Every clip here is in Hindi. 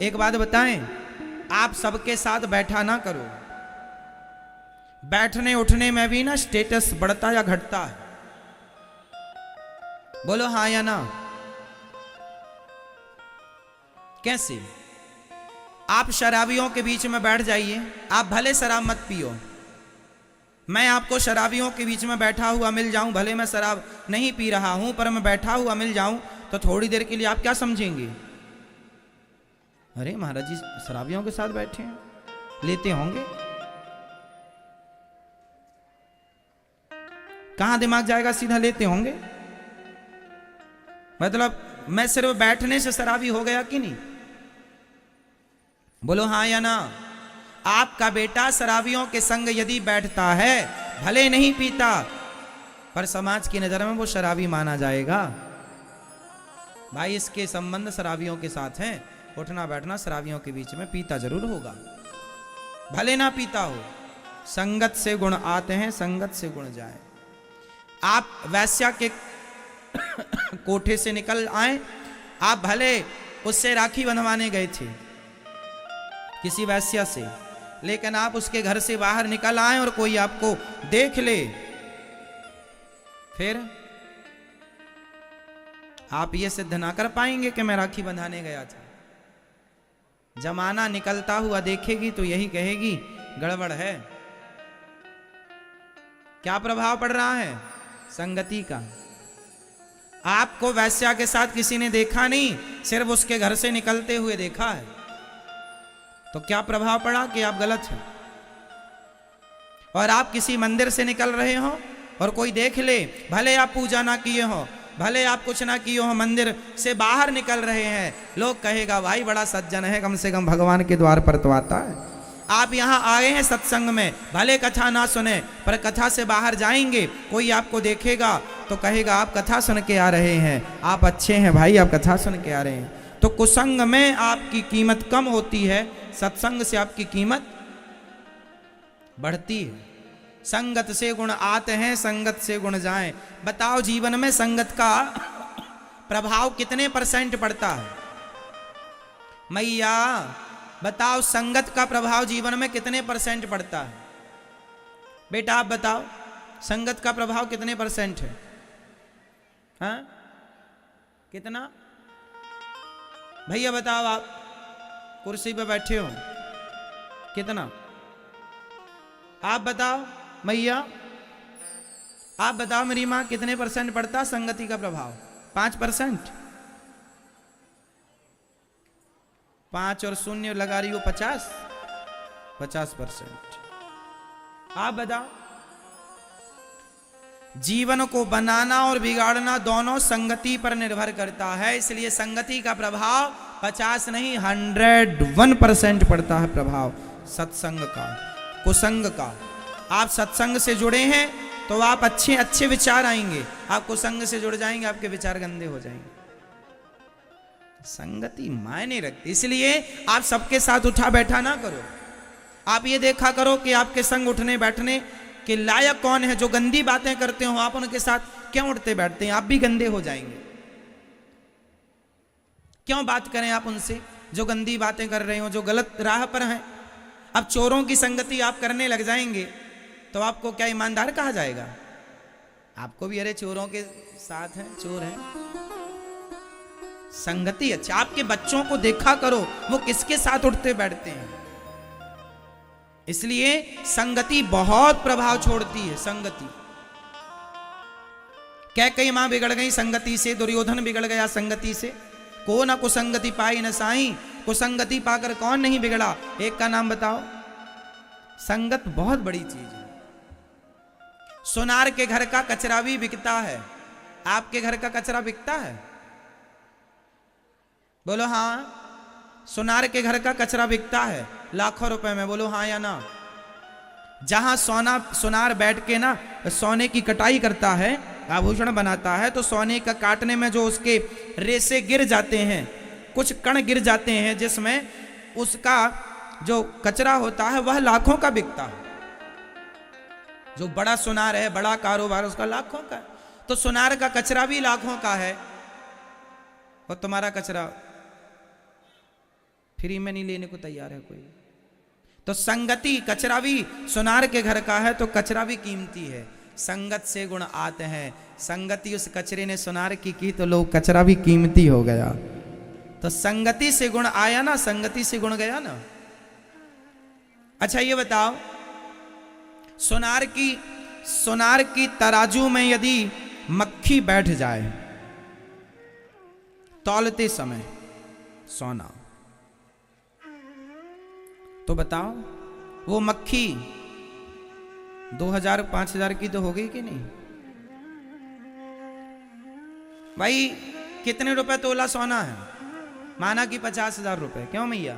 एक बात बताएं, आप सबके साथ बैठा ना करो। बैठने उठने में भी ना स्टेटस बढ़ता या घटता है। बोलो हाँ या ना। कैसे? आप शराबियों के बीच में बैठ जाइए, आप भले शराब मत पियो, मैं आपको शराबियों के बीच में बैठा हुआ मिल जाऊं, भले मैं शराब नहीं पी रहा हूं पर मैं बैठा हुआ मिल जाऊं, तो थोड़ी देर के लिए आप क्या समझेंगे? अरे महाराज जी शराबियों के साथ बैठे हैं, लेते होंगे। कहां दिमाग जाएगा? सीधा लेते होंगे। मतलब मैं सिर्फ बैठने से शराबी हो गया कि नहीं? बोलो हाँ या ना। आपका बेटा शराबियों के संग यदि बैठता है, भले नहीं पीता, पर समाज की नजर में वो शराबी माना जाएगा। भाई इसके संबंध शराबियों के साथ हैं, उठना बैठना शराबियों के बीच में, पीता जरूर होगा, भले ना पीता हो। संगत से गुण आते हैं, संगत से गुण जाए। आप वैश्या के कोठे से निकल आए, आप भले उससे राखी बंधवाने गए थे किसी वैश्या से, लेकिन आप उसके घर से बाहर निकल आए और कोई आपको देख ले, फिर आप ये सिद्ध ना कर पाएंगे कि मैं राखी बंधाने गया था। जमाना निकलता हुआ देखेगी तो यही कहेगी गड़बड़ है। क्या प्रभाव पड़ रहा है? संगति का। आपको वैश्या के साथ किसी ने देखा नहीं, सिर्फ उसके घर से निकलते हुए देखा है, तो क्या प्रभाव पड़ा कि आप गलत हैं। और आप किसी मंदिर से निकल रहे हो और कोई देख ले, भले आप पूजा ना किए हो, भले आप कुछ ना किए हो, मंदिर से बाहर निकल रहे हैं, लोग कहेगा भाई बड़ा सज्जन है, कम से कम भगवान के द्वार पर तो आता है। आप यहाँ आए हैं सत्संग में, भले कथा ना सुने, पर कथा से बाहर जाएंगे, कोई आपको देखेगा तो कहेगा आप कथा सुन के आ रहे हैं, आप अच्छे हैं भाई, आप कथा सुन के आ रहे हैं। तो कुसंग में आपकी कीमत कम होती है, सत्संग से आपकी कीमत बढ़ती है। संगत से गुण आते हैं, संगत से गुण जाएं। बताओ जीवन में संगत का प्रभाव कितने % पड़ता है? मैया बताओ संगत का प्रभाव जीवन में कितने % पड़ता है? बेटा आप बताओ संगत का प्रभाव कितने % है? हाँ कितना? भैया बताओ, आप कुर्सी पे बैठे हो, कितना? आप बताओ मैया, आप बताओ मेरी मां, कितने % पड़ता संगति का प्रभाव? 5%? 5 और 0 लगा रही हो 50%। आप बताओ। जीवन को बनाना और बिगाड़ना दोनों संगति पर निर्भर करता है, इसलिए संगति का प्रभाव 50 नहीं 101% पड़ता है प्रभाव सत्संग का, कुसंग का। आप सत्संग से जुड़े हैं तो आप अच्छे अच्छे विचार आएंगे, आप कुसंग से जुड़ जाएंगे आपके विचार गंदे हो जाएंगे। संगति मायने रखती, इसलिए आप सबके साथ उठा बैठा ना करो। आप ये देखा करो कि आपके संग उठने बैठने के लायक कौन है। जो गंदी बातें करते हो आप उनके साथ क्यों उठते बैठते हैं? आप भी गंदे हो जाएंगे। क्यों बात करें आप उनसे जो गंदी बातें कर रहे हो, जो गलत राह पर हैं? अब चोरों की संगति आप करने लग जाएंगे तो आपको क्या ईमानदार कहा जाएगा? आपको भी अरे चोरों के साथ हैं, चोर हैं। संगति अच्छा। आपके बच्चों को देखा करो वो किसके साथ उठते बैठते हैं। इसलिए संगति बहुत प्रभाव छोड़ती है। संगति कैकेयी मां बिगड़ गई संगति से, दुर्योधन बिगड़ गया संगति से। को न कुसंगति पाई न साई, कुसंगति पाकर कौन नहीं बिगड़ा? एक का नाम बताओ। संगत बहुत बड़ी चीज है। सोनार के घर का कचरा भी बिकता है, आपके घर का कचरा बिकता है? बोलो हाँ। सोनार के घर का कचरा बिकता है लाखों रुपए में, बोलो हाँ या ना। जहां सोनार बैठ के ना सोने की कटाई करता है, आभूषण बनाता है, तो सोने का काटने में जो उसके रेसे गिर जाते हैं, कुछ कण गिर जाते हैं, जिसमें उसका जो कचरा होता है वह लाखों का बिकता है। जो बड़ा सोनार है, बड़ा कारोबार, उसका लाखों का। तो सोनार का कचरा भी लाखों का है और तुम्हारा कचरा फ्री में नहीं लेने को तैयार है कोई। तो संगति, कचरा भी सुनार के घर का है तो कचरा भी कीमती है। संगत से गुण आते हैं। संगति उस कचरे ने सुनार की तो लोग कचरा भी कीमती हो गया। तो संगति से गुण आया ना, संगति से गुण गया ना। अच्छा ये बताओ, सुनार की तराजू में यदि मक्खी बैठ जाए तौलते समय सोना, तो बताओ वो मक्खी 2000-5000 की तो हो गई कि नहीं? भाई कितने रुपए तोला सोना है? माना कि 50,000 रुपए। क्यों मैया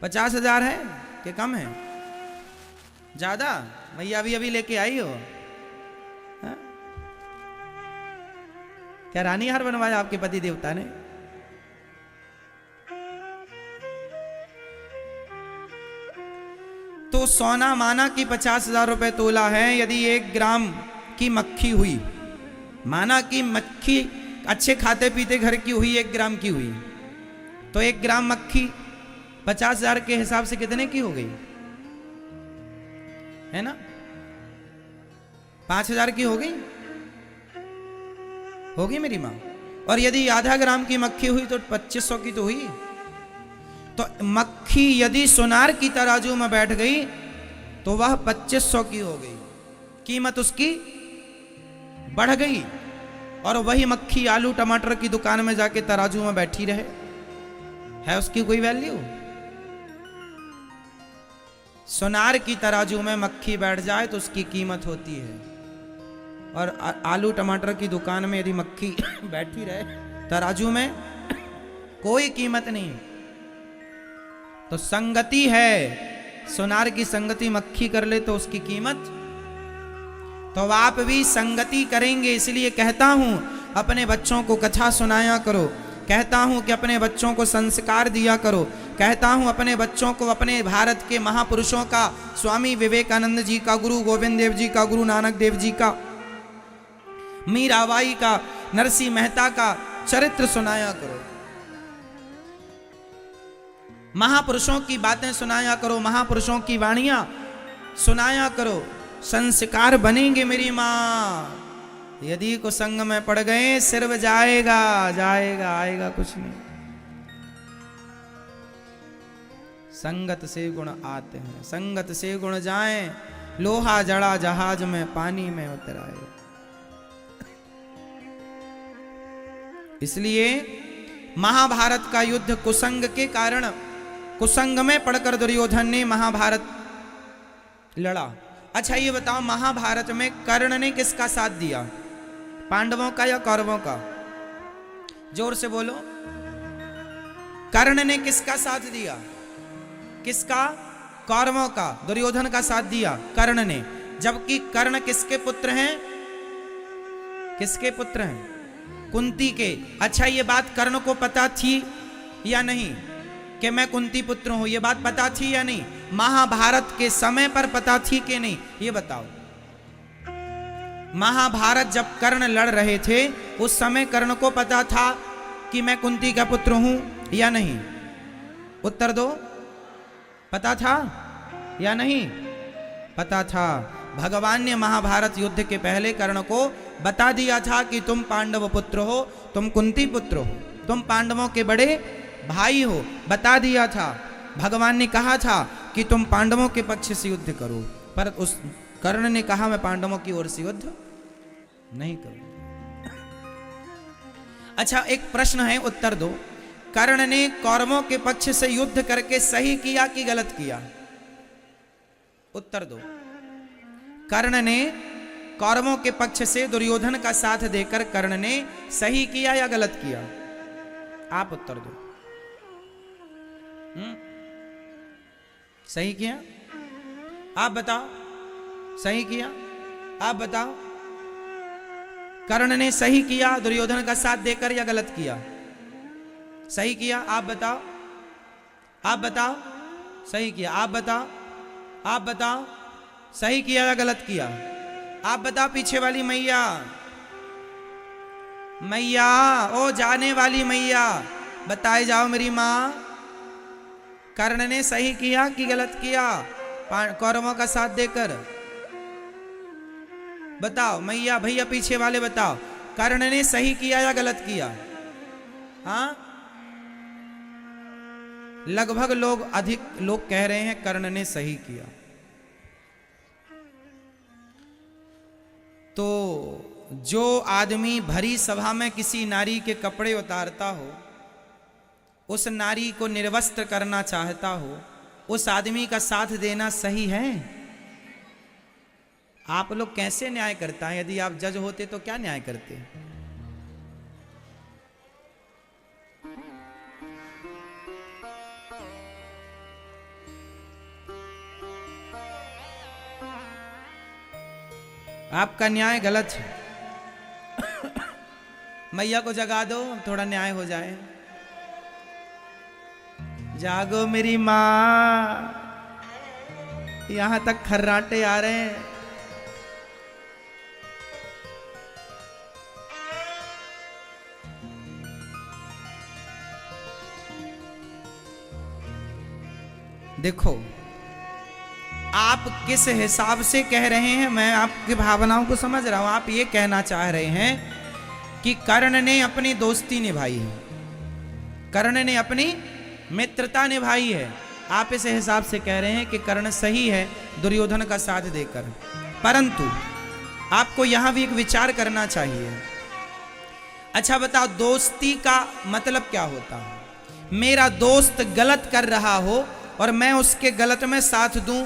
50,000 है कि कम है? ज्यादा? मैया अभी लेके आई हो? हा? क्या रानी हार बनवाया आपके पति देवता ने? तो सोना माना कि 50,000 रुपए तोला है। यदि 1 ग्राम की मक्खी हुई, माना कि मक्खी अच्छे खाते पीते घर की हुई, 1 ग्राम की हुई, तो 1 ग्राम मक्खी 50,000 के हिसाब से कितने की हो गई? है ना? 5,000 की हो गई? होगी मेरी मां। और यदि आधा ग्राम की मक्खी हुई तो 2500 की तो हुई। तो मक्खी यदि सुनार की तराजू में बैठ गई तो वह 2500 की हो गई, कीमत उसकी बढ़ गई। और वही मक्खी आलू टमाटर की दुकान में जाके तराजू में बैठी रहे, है उसकी कोई वैल्यू? सुनार की तराजू में मक्खी बैठ जाए तो उसकी कीमत होती है। और आलू टमाटर की दुकान में यदि मक्खी बैठी रहे तराजू में, कोई कीमत नहीं। तो संगति है, सुनार की संगति मक्खी कर ले तो उसकी कीमत। तो आप भी संगति करेंगे, इसलिए कहता हूं अपने बच्चों को कथा सुनाया करो, कहता हूं कि अपने बच्चों को संस्कार दिया करो, कहता हूं अपने बच्चों को अपने भारत के महापुरुषों का, स्वामी विवेकानंद जी का, गुरु गोविंद देव जी का, गुरु नानक देव जी का, मीराबाई का, नरसिंह मेहता का चरित्र सुनाया करो। महापुरुषों की बातें सुनाया करो, महापुरुषों की वाणियां सुनाया करो। संस्कार बनेंगे मेरी मां। यदि को संग में पड़ गए सिर्फ जाएगा, आएगा कुछ नहीं। संगत से गुण आते हैं, संगत से गुण जाएं। लोहा जड़ा जहाज में पानी में उतराए। इसलिए महाभारत का युद्ध कुसंग के कारण, कुसंग में पड़कर दुर्योधन ने महाभारत लड़ा। अच्छा ये बताओ, महाभारत में कर्ण ने किसका साथ दिया? पांडवों का या कौरवों का? जोर से बोलो। कर्ण ने किसका साथ दिया? किसका? कौरवों का। दुर्योधन का साथ दिया कर्ण ने। जबकि कर्ण किसके पुत्र हैं? किसके पुत्र हैं? कुंती के। अच्छा ये बात कर्ण को पता थी या नहीं कि मैं कुंती पुत्र हूं? ये बात पता थी या नहीं? महाभारत के समय पर पता थी कि नहीं, ये बताओ। महाभारत जब कर्ण लड़ रहे थे उस समय कर्ण को पता था कि मैं कुंती का पुत्र हूं या नहीं? उत्तर दो। पता था या नहीं? पता था। भगवान ने महाभारत युद्ध के पहले कर्ण को बता दिया था कि तुम पांडव पुत्र हो, तुम कुंती पुत्र हो, तुम पांडवों के बड़े भाई हो। बता दिया था। भगवान ने कहा था कि तुम पांडवों के पक्ष से युद्ध करो, पर उस कर्ण ने कहा मैं पांडवों की ओर से युद्ध नहीं करूं। अच्छा एक प्रश्न है, उत्तर दो। कर्ण ने कौरवों के पक्ष से युद्ध करके सही किया कि गलत किया? उत्तर दो। कर्ण ने कौरवों के पक्ष से दुर्योधन का साथ देकर कर्ण ने सही किया या गलत किया? आप उत्तर दो। सही किया? आप बताओ। सही किया? आप बताओ। कर्ण ने सही किया दुर्योधन का साथ देकर या गलत किया? सही किया? आप बताओ। आप बताओ। सही किया? आप बताओ। आप बताओ। सही किया या गलत किया? आप बताओ। पीछे वाली मैया, मैया, ओ जाने वाली मैया, बताए जाओ मेरी माँ। कर्ण ने सही किया कि गलत किया कौरवों का साथ देकर? बताओ मैया भैया पीछे वाले बताओ, कर्ण ने सही किया या गलत किया? हाँ, लगभग लोग अधिक लोग कह रहे हैं कर्ण ने सही किया। तो जो आदमी भरी सभा में किसी नारी के कपड़े उतारता हो, उस नारी को निर्वस्त्र करना चाहता हो, उस आदमी का साथ देना सही है? आप लोग कैसे न्याय करता है? यदि आप जज होते तो क्या न्याय करते? आपका न्याय गलत है। मैया को जगा दो, थोड़ा न्याय हो जाए। जागो मेरी माँ, यहां तक खर्राटे आ रहे हैं। देखो आप किस हिसाब से कह रहे हैं, मैं आपकी भावनाओं को समझ रहा हूं। आप ये कहना चाह रहे हैं कि कर्ण ने अपनी दोस्ती निभाई है, कर्ण ने अपनी मित्रता निभाई है। आप इस हिसाब से कह रहे हैं कि कर्ण सही है दुर्योधन का साथ देकर। परंतु आपको यहां भी एक विचार करना चाहिए। अच्छा बताओ, दोस्ती का मतलब क्या होता है? मेरा दोस्त गलत कर रहा हो और मैं उसके गलत में साथ दूं,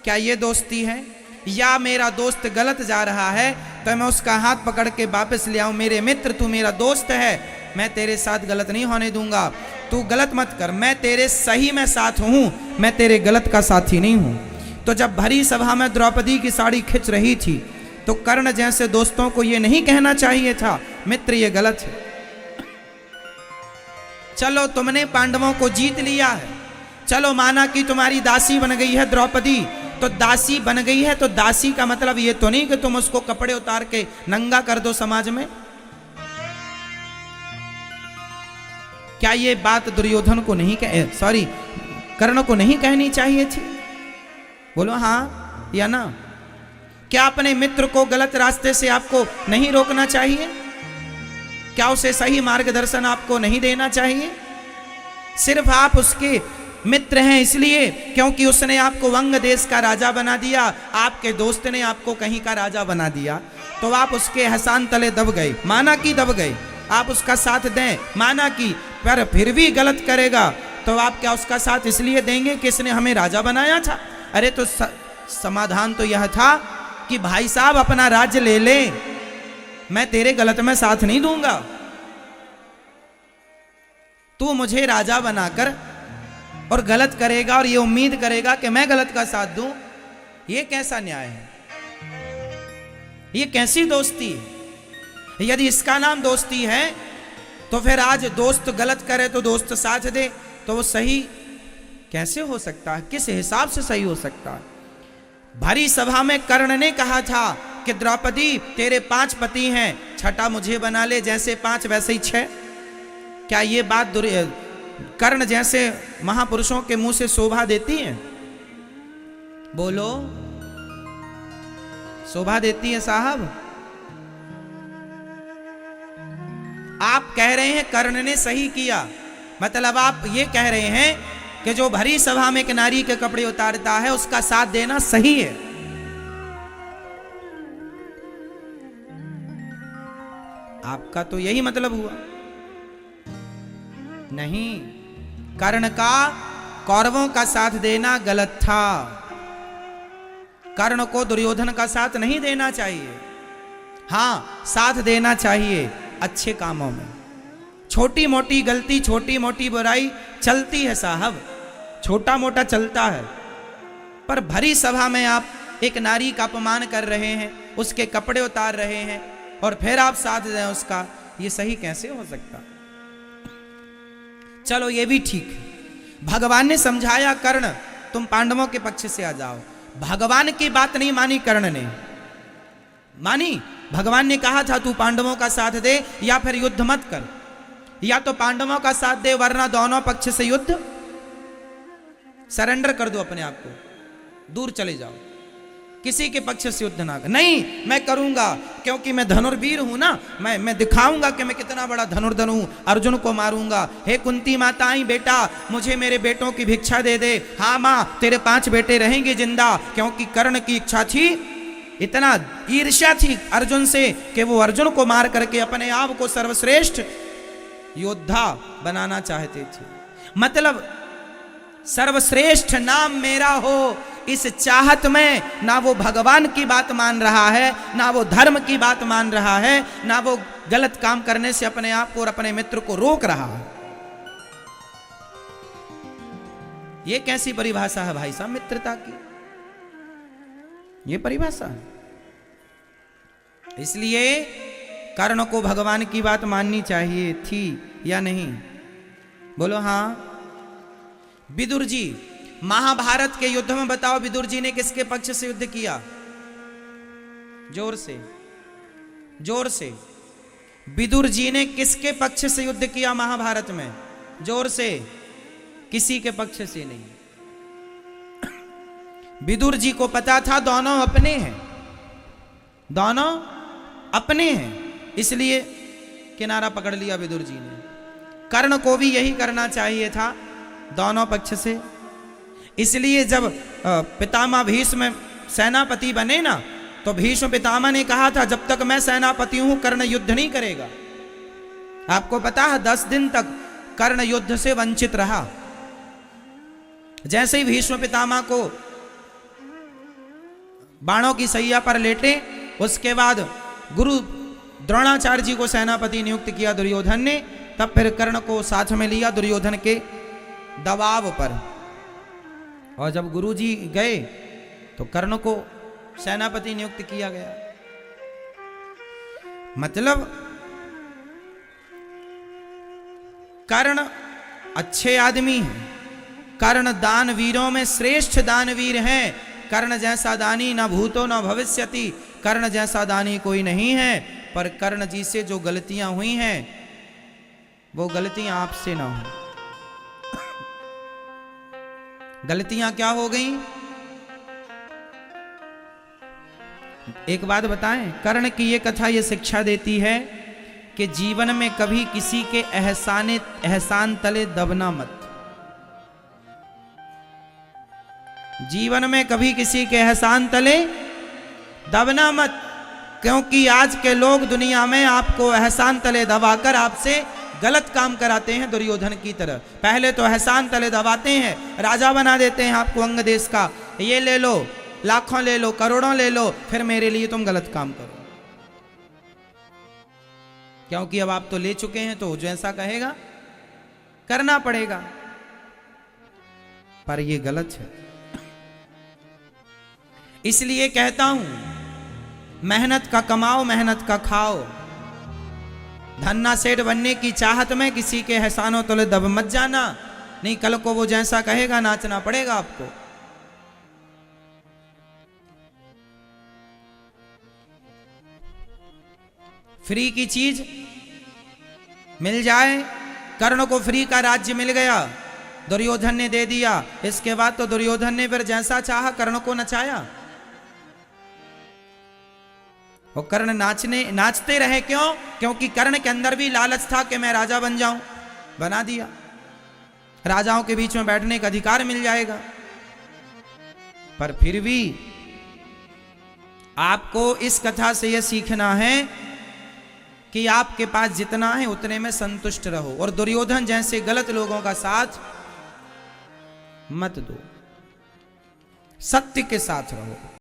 क्या ये दोस्ती है? या मेरा दोस्त गलत जा रहा है तो मैं उसका हाथ पकड़ के वापस ले आऊं, मेरे मित्र तू मेरा दोस्त है, मैं तेरे साथ गलत नहीं होने दूंगा, तू गलत मत कर, मैं तेरे सही में साथ हूं, मैं तेरे गलत का साथी नहीं हूं। तो जब भरी सभा में द्रौपदी की साड़ी खिंच रही थी तो कर्ण जैसे दोस्तों को यह नहीं कहना चाहिए था मित्र ये गलत है। चलो तुमने पांडवों को जीत लिया है, चलो माना कि तुम्हारी दासी बन गई है द्रौपदी, तो दासी बन गई है तो दासी का मतलब ये तो नहीं कि तुम उसको कपड़े उतार के नंगा कर दो समाज में। क्या ये बात दुर्योधन को नहीं कर्ण को नहीं कहनी चाहिए थी? बोलो हाँ या ना। क्या अपने मित्र को गलत रास्ते से आपको नहीं रोकना चाहिए? क्या उसे सही मार्गदर्शन आपको नहीं देना चाहिए? सिर्फ आप उसके मित्र हैं इसलिए क्योंकि उसने आपको वंग देश का राजा बना दिया, आपके दोस्त ने आपको कहीं का राजा बना दिया, तो आप उसके एहसान तले दब गए। माना कि दब गए, आप उसका साथ दें, माना कि पर फिर भी गलत करेगा तो आप क्या उसका साथ इसलिए देंगे कि इसने हमें राजा बनाया था? अरे तो समाधान तो यह था कि भाई साहब अपना राज्य ले ले, मैं तेरे गलत में साथ नहीं दूंगा, तू मुझे राजा बनाकर और गलत करेगा और ये उम्मीद करेगा कि मैं गलत का साथ दूं। ये कैसा न्याय है? ये कैसी दोस्ती है? यदि इसका नाम दोस्ती है तो फिर आज दोस्त गलत करे तो दोस्त साथ दे, तो वो सही कैसे हो सकता है? किस हिसाब से सही हो सकता है? भरी सभा में कर्ण ने कहा था कि द्रौपदी तेरे 5 पति हैं, छठा मुझे बना ले, जैसे 5 वैसे ही 6। क्या ये बात कर्ण जैसे महापुरुषों के मुंह से शोभा देती है? बोलो, शोभा देती है साहब? आप कह रहे हैं कर्ण ने सही किया, मतलब आप ये कह रहे हैं कि जो भरी सभा में एक नारी के कपड़े उतारता है उसका साथ देना सही है। आपका तो यही मतलब हुआ। नहीं, कर्ण का कौरवों का साथ देना गलत था। कर्ण को दुर्योधन का साथ नहीं देना चाहिए। हां, साथ देना चाहिए अच्छे कामों में। छोटी मोटी गलती, छोटी मोटी बुराई चलती है साहब, छोटा मोटा चलता है, पर भरी सभा में आप एक नारी का अपमान कर रहे हैं, उसके कपड़े उतार रहे हैं और फिर आप साथ दें उसका, ये सही कैसे हो सकता? चलो ये भी ठीक है, भगवान ने समझाया कर्ण तुम पांडवों के पक्ष से आ जाओ। भगवान की बात नहीं मानी कर्ण ने, मानी भगवान ने कहा था तू पांडवों का साथ दे या फिर युद्ध मत कर, या तो पांडवों का साथ दे वरना दोनों पक्ष से युद्ध सरेंडर कर दो अपने आप को, दूर चले जाओ, किसी के पक्ष से युद्ध ना कर। नहीं, मैं करूंगा क्योंकि मैं धनुर्वीर हूं ना, मैं दिखाऊंगा कि मैं कितना बड़ा धनुर्धर हूं, अर्जुन को मारूंगा। हे कुंती माता, आई बेटा मुझे मेरे बेटों की भिक्षा दे दे। हाँ माँ, तेरे 5 बेटे रहेंगे जिंदा, क्योंकि कर्ण की इच्छा थी, इतना ईर्ष्या थी अर्जुन से कि वो अर्जुन को मार करके अपने आप को सर्वश्रेष्ठ योद्धा बनाना चाहते थे। मतलब सर्वश्रेष्ठ नाम मेरा हो, इस चाहत में ना वो भगवान की बात मान रहा है, ना वो धर्म की बात मान रहा है, ना वो गलत काम करने से अपने आप को और अपने मित्र को रोक रहा है। ये कैसी परिभाषा है भाई साहब मित्रता की? ये परिभाषा है। इसलिए कर्ण को भगवान की बात माननी चाहिए थी या नहीं? बोलो हाँ। विदुर जी, महाभारत के युद्ध में बताओ विदुर जी ने किसके पक्ष से युद्ध किया? जोर से, जोर से। विदुर जी ने किसके पक्ष से युद्ध किया महाभारत में? जोर से। किसी के पक्ष से नहीं। विदुर जी को पता था दोनों अपने हैं, दोनों अपने हैं, इसलिए किनारा पकड़ लिया विदुर जी ने। कर्ण को भी यही करना चाहिए था, दोनों पक्ष से। इसलिए जब पितामह भीष्म सेनापति बने ना, तो भीष्म पितामह ने कहा था जब तक मैं सेनापति हूं कर्ण युद्ध नहीं करेगा। आपको पता है 10 दिन तक कर्ण युद्ध से वंचित रहा। जैसे ही भीष्म पितामह को बाणों की सैया पर लेटे, उसके बाद गुरु द्रोणाचार्य जी को सेनापति नियुक्त किया दुर्योधन ने, तब फिर कर्ण को साथ में लिया दुर्योधन के दबाव पर। और जब गुरु जी गए तो कर्ण को सेनापति नियुक्त किया गया। मतलब कर्ण अच्छे आदमी हैं, कर्ण दानवीरों में श्रेष्ठ दानवीर हैं। कर्ण जैसा दानी न भूतो न भविष्यति, कर्ण जैसा दानी कोई नहीं है। पर कर्ण जी से जो गलतियां हुई हैं वो गलतियां आपसे ना हो। गलतियां क्या हो गई? एक बात बताएं, कर्ण की ये कथा ये शिक्षा देती है कि जीवन में कभी किसी के एहसान तले दबना मत। जीवन में कभी किसी के एहसान तले दबना मत, क्योंकि आज के लोग दुनिया में आपको एहसान तले दबाकर आपसे गलत काम कराते हैं दुर्योधन की तरह। पहले तो एहसान तले दबाते हैं, राजा बना देते हैं आपको अंग देश का, ये ले लो, लाखों ले लो, करोड़ों ले लो, फिर मेरे लिए तुम गलत काम करो। क्योंकि अब आप तो ले चुके हैं, तो जैसा कहेगा करना पड़ेगा। पर ये गलत है। इसलिए कहता हूं, मेहनत का कमाओ, मेहनत का खाओ। धन्ना सेठ बनने की चाहत में किसी के एहसानों तले दब मत जाना, नहीं कल को वो जैसा कहेगा नाचना पड़ेगा आपको। फ्री की चीज मिल जाए, कर्ण को फ्री का राज्य मिल गया, दुर्योधन ने दे दिया। इसके बाद तो दुर्योधन ने फिर जैसा चाहा कर्ण को नचाया। वो कर्ण नाचते रहे। क्यों? क्योंकि कर्ण के अंदर भी लालच था कि मैं राजा बन जाऊं, बना दिया। राजाओं के बीच में बैठने का अधिकार मिल जाएगा। पर फिर भी आपको इस कथा से यह सीखना है कि आपके पास जितना है उतने में संतुष्ट रहो, और दुर्योधन जैसे गलत लोगों का साथ मत दो, सत्य के साथ रहो।